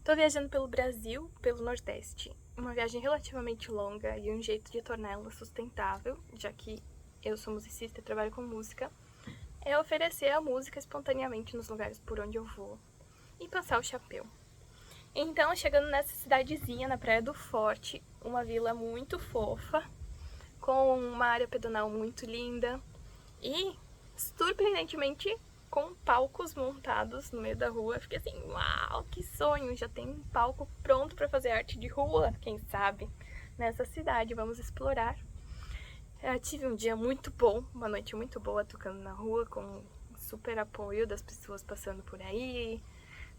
Tô viajando pelo Brasil, pelo Nordeste. Uma viagem relativamente longa e um jeito de torná-la sustentável, já que eu sou musicista e trabalho com música, é oferecer a música espontaneamente nos lugares por onde eu vou e passar o chapéu. Então, chegando nessa cidadezinha, na Praia do Forte, uma vila muito fofa, com uma área pedonal muito linda e, surpreendentemente, com palcos montados no meio da rua. Eu fiquei assim, uau, que sonho! Já tem um palco pronto para fazer arte de rua, quem sabe, nessa cidade. Vamos explorar. Eu tive um dia muito bom, uma noite muito boa tocando na rua, com super apoio das pessoas passando por aí,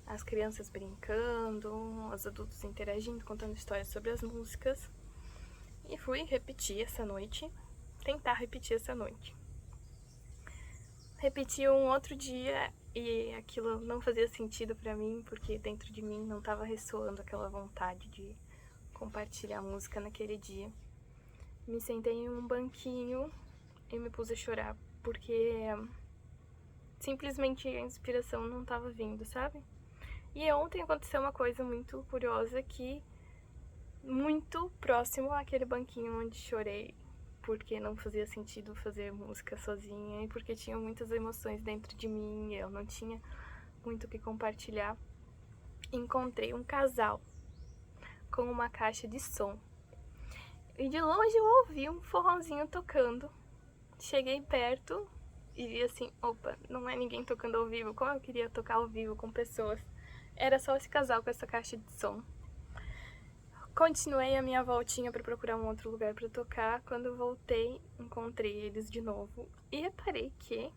as crianças brincando, os adultos interagindo, contando histórias sobre as músicas. E fui repetir essa noite, tentar repetir essa noite. Repeti um outro dia e aquilo não fazia sentido pra mim, porque dentro de mim não tava ressoando aquela vontade de compartilhar música naquele dia. Me sentei em um banquinho e me pus a chorar, porque simplesmente a inspiração não tava vindo, sabe? E ontem aconteceu uma coisa muito curiosa que, muito próximo àquele banquinho onde chorei, porque não fazia sentido fazer música sozinha e porque tinha muitas emoções dentro de mim e eu não tinha muito o que compartilhar. Encontrei um casal com uma caixa de som e de longe eu ouvi um forrozinho tocando. Cheguei perto e vi assim, opa, não é ninguém tocando ao vivo, como eu queria tocar ao vivo com pessoas. Era só esse casal com essa caixa de som. Continuei a minha voltinha para procurar um outro lugar para tocar. Quando eu voltei, encontrei eles de novo e reparei que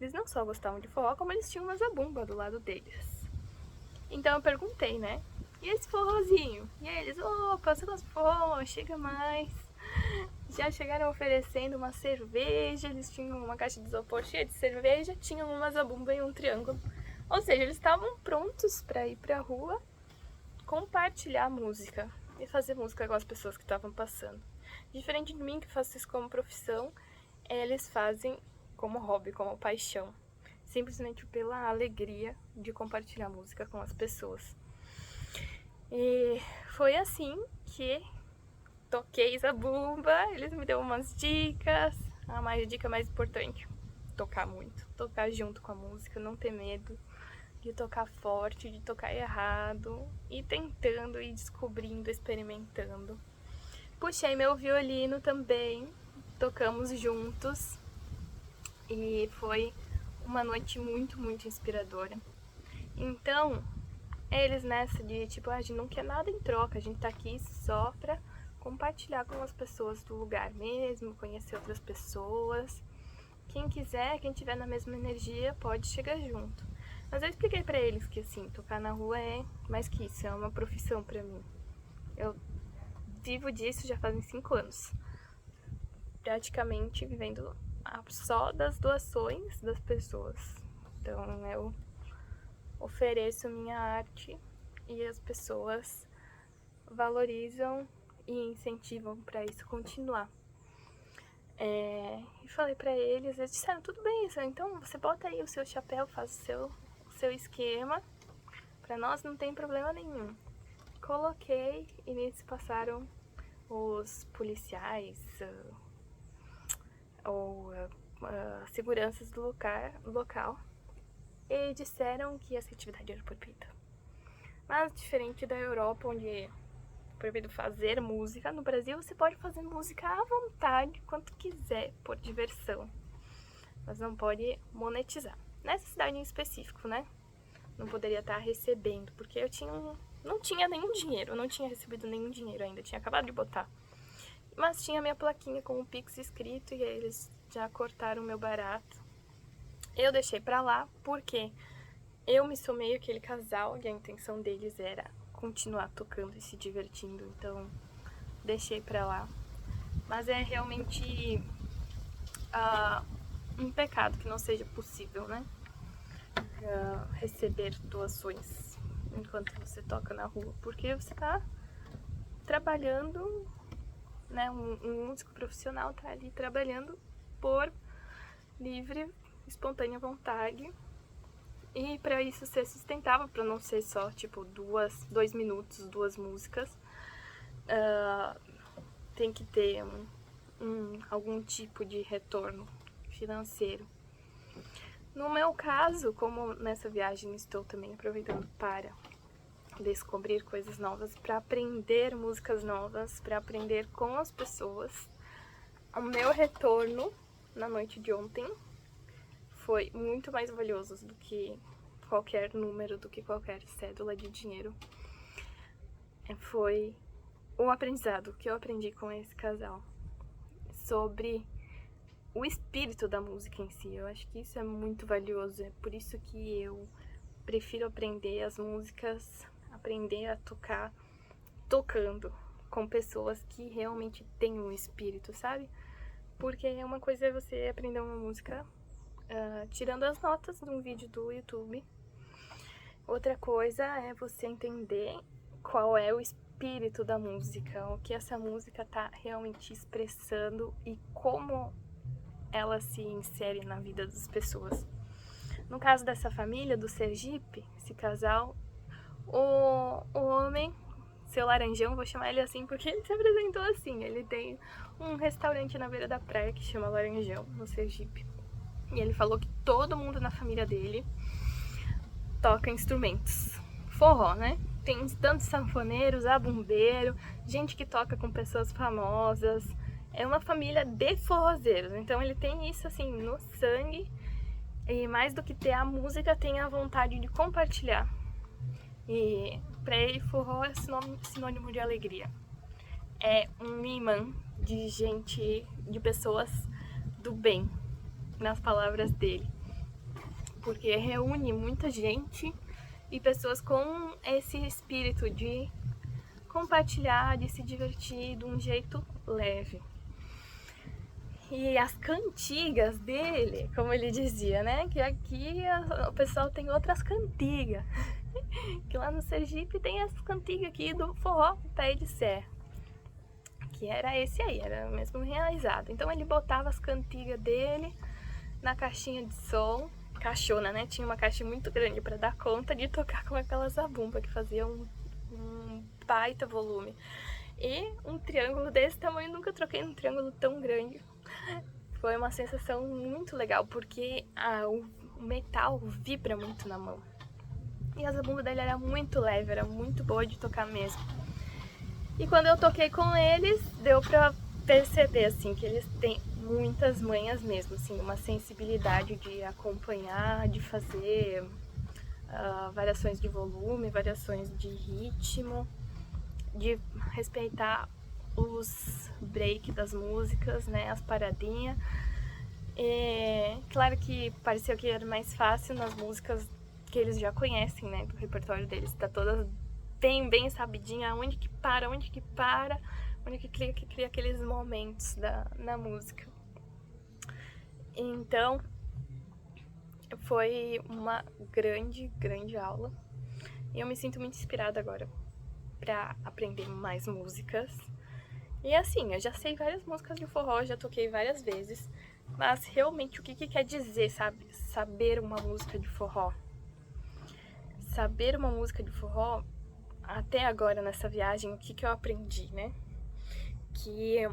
eles não só gostavam de forró, como eles tinham uma zabumba do lado deles. Então eu perguntei, né? E esse forrozinho? E eles, opa, você gosta de forró? Chega mais. Já chegaram oferecendo uma cerveja, eles tinham uma caixa de isopor cheia de cerveja, tinham uma zabumba e um triângulo. Ou seja, eles estavam prontos para ir pra rua compartilhar música e fazer música com as pessoas que estavam passando. Diferente de mim, que faço isso como profissão, eles fazem como hobby, como paixão, simplesmente pela alegria de compartilhar música com as pessoas. E foi assim que toquei zabumba, eles me deram umas dicas, a dica mais importante, tocar muito, tocar junto com a música, não ter medo de tocar forte, de tocar errado, e tentando, e descobrindo, experimentando. Puxei meu violino também, tocamos juntos e foi uma noite muito, muito inspiradora. Então, eles nessa de tipo, a gente não quer nada em troca, a gente tá aqui só pra compartilhar com as pessoas do lugar mesmo, conhecer outras pessoas. Quem quiser, quem tiver na mesma energia, pode chegar junto. Mas eu expliquei pra eles que, assim, tocar na rua é mais que isso, é uma profissão pra mim. Eu vivo disso já fazem 5 anos. Praticamente vivendo só das doações das pessoas. Então eu ofereço minha arte e as pessoas valorizam e incentivam pra isso continuar. E falei pra eles, eles disseram, tudo bem, então você bota aí o seu chapéu, faz o seu esquema, pra nós não tem problema nenhum. Coloquei e nisso passaram os policiais ou seguranças do local e disseram que essa atividade era proibida. Mas diferente da Europa, onde é proibido fazer música, no Brasil você pode fazer música à vontade, quanto quiser, por diversão. Mas não pode monetizar. Nessa cidade em específico, né? Não poderia estar recebendo, porque eu não tinha nenhum dinheiro, eu não tinha recebido nenhum dinheiro ainda, tinha acabado de botar. Mas tinha minha plaquinha com o Pix escrito e aí eles já cortaram o meu barato. Eu deixei pra lá porque eu me somei àquele casal e a intenção deles era continuar tocando e se divertindo, então deixei pra lá. Mas é realmente um pecado que não seja possível, né? Receber doações enquanto você toca na rua, porque você tá trabalhando, né? Um músico profissional tá ali trabalhando por livre, espontânea vontade E pra isso ser sustentável, pra não ser só, tipo, 2 minutos, 2 músicas, tem que ter algum tipo de retorno financeiro. No meu caso, como nessa viagem estou também aproveitando para descobrir coisas novas, para aprender músicas novas, para aprender com as pessoas, o meu retorno na noite de ontem foi muito mais valioso do que qualquer número, do que qualquer cédula de dinheiro. Foi o aprendizado que eu aprendi com esse casal sobre o espírito da música em si. Eu acho que isso é muito valioso, é por isso que eu prefiro aprender as músicas, aprender a tocar tocando com pessoas que realmente têm um espírito, sabe? Porque uma coisa é você aprender uma música tirando as notas de um vídeo do YouTube. Outra coisa é você entender qual é o espírito da música, o que essa música tá realmente expressando e como ela se insere na vida das pessoas. No caso dessa família, do Sergipe, esse casal, o homem, seu Laranjão, vou chamar ele assim porque ele se apresentou assim, ele tem um restaurante na beira da praia que chama Laranjão, no Sergipe. E ele falou que todo mundo na família dele toca instrumentos. Forró, né? Tem tanto sanfoneiro, zabumbeiro, gente que toca com pessoas famosas. É uma família de forrozeiros, então ele tem isso assim no sangue. E mais do que ter a música, tem a vontade de compartilhar. E pra ele, forró é sinônimo de alegria. É um imã de gente, de pessoas do bem, nas palavras dele. Porque reúne muita gente e pessoas com esse espírito de compartilhar, de se divertir de um jeito leve. E as cantigas dele, como ele dizia, né? Que aqui o pessoal tem outras cantigas. Que lá no Sergipe tem as cantigas aqui do forró pé de serra. Que era esse aí, era mesmo realizado. Então ele botava as cantigas dele na caixinha de som. Caixona, né? Tinha uma caixa muito grande para dar conta de tocar com aquela zabumba que fazia um baita volume. E um triângulo desse tamanho, nunca troquei um triângulo tão grande. Foi uma sensação muito legal, porque o metal vibra muito na mão. E a zabumba dele era muito leve, era muito boa de tocar mesmo. E quando eu toquei com eles, deu pra perceber, assim, que eles têm muitas manhas mesmo, assim, uma sensibilidade de acompanhar, de fazer variações de volume, variações de ritmo, de respeitar os break das músicas, né, as paradinhas. Claro que pareceu que era mais fácil nas músicas que eles já conhecem, né, do repertório deles, tá todas bem sabidinha, onde que para, onde que cria aqueles momentos na música. Então, foi uma grande aula. E eu me sinto muito inspirada agora pra aprender mais músicas. E assim, eu já sei várias músicas de forró, já toquei várias vezes. Mas realmente, o que quer dizer, sabe? Saber uma música de forró. Saber uma música de forró, até agora nessa viagem, o que eu aprendi, né? Que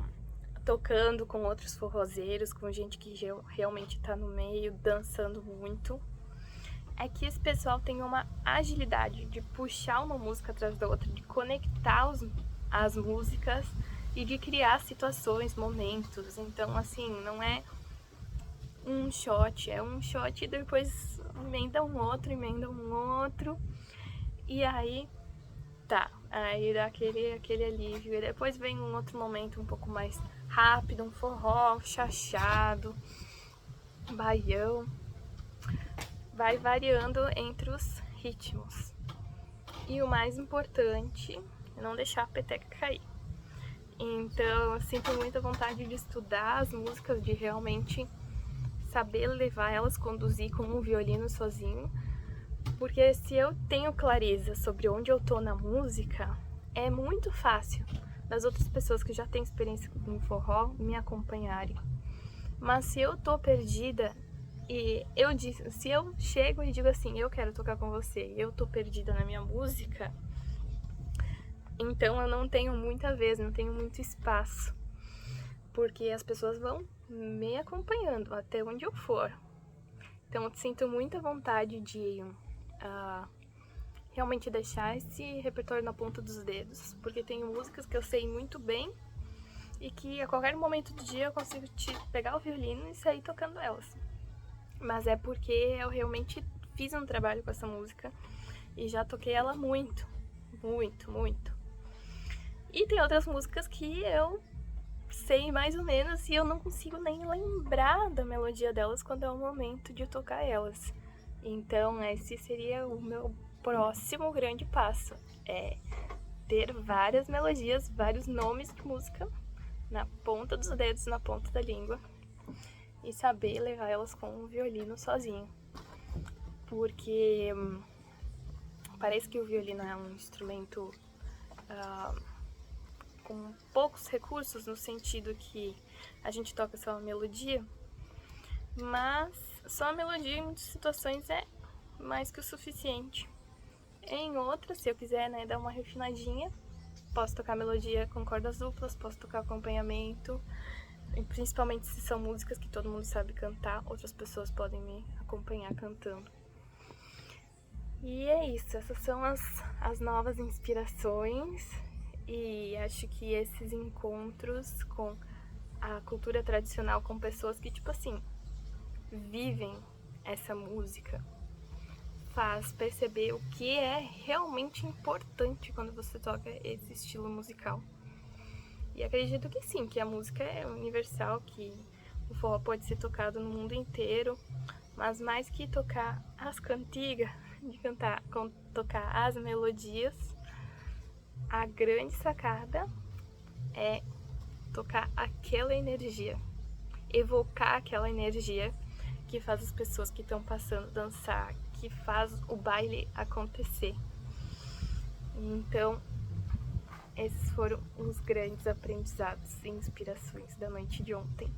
tocando com outros forrozeiros, com gente que realmente tá no meio, dançando muito, é que esse pessoal tem uma agilidade de puxar uma música atrás da outra, de conectar as músicas e de criar situações, momentos. Então, assim, não é um shot, é um shot e depois emenda um outro, e aí tá, aí dá aquele alívio, e depois vem um outro momento um pouco mais rápido, um forró, chachado, baião, vai variando entre os ritmos. E o mais importante é não deixar a peteca cair. Então eu sinto muita vontade de estudar as músicas, de realmente saber levar elas, conduzir com um violino sozinho, porque se eu tenho clareza sobre onde eu tô na música, é muito fácil das outras pessoas que já têm experiência com forró me acompanharem. Mas se eu tô perdida E eu disse, se eu chego e digo assim, eu quero tocar com você, eu tô perdida na minha música, então eu não tenho muita vez, não tenho muito espaço, porque as pessoas vão me acompanhando até onde eu for. Então eu sinto muita vontade de realmente deixar esse repertório na ponta dos dedos, porque tem músicas que eu sei muito bem e que a qualquer momento do dia eu consigo pegar o violino e sair tocando elas. Mas é porque eu realmente fiz um trabalho com essa música e já toquei ela muito, muito, muito. E tem outras músicas que eu sei mais ou menos e eu não consigo nem lembrar da melodia delas quando é o momento de tocar elas. Então esse seria o meu próximo grande passo, é ter várias melodias, vários nomes de música na ponta dos dedos, na ponta da língua, e saber levar elas com o violino sozinho. Porque parece que o violino é um instrumento com poucos recursos, no sentido que a gente toca só uma melodia, mas só a melodia em muitas situações é mais que o suficiente. Em outras, se eu quiser, né, dar uma refinadinha, posso tocar melodia com cordas duplas, posso tocar acompanhamento, principalmente se são músicas que todo mundo sabe cantar, outras pessoas podem me acompanhar cantando. E é isso, essas são as novas inspirações, e acho que esses encontros com a cultura tradicional, com pessoas que, tipo assim, vivem essa música, faz perceber o que é realmente importante quando você toca esse estilo musical. E acredito que sim, que a música é universal, que o forró pode ser tocado no mundo inteiro, mas mais que tocar as cantigas, de tocar as melodias, a grande sacada é tocar aquela energia, evocar aquela energia que faz as pessoas que estão passando dançar, que faz o baile acontecer. Então, esses foram os grandes aprendizados e inspirações da noite de ontem.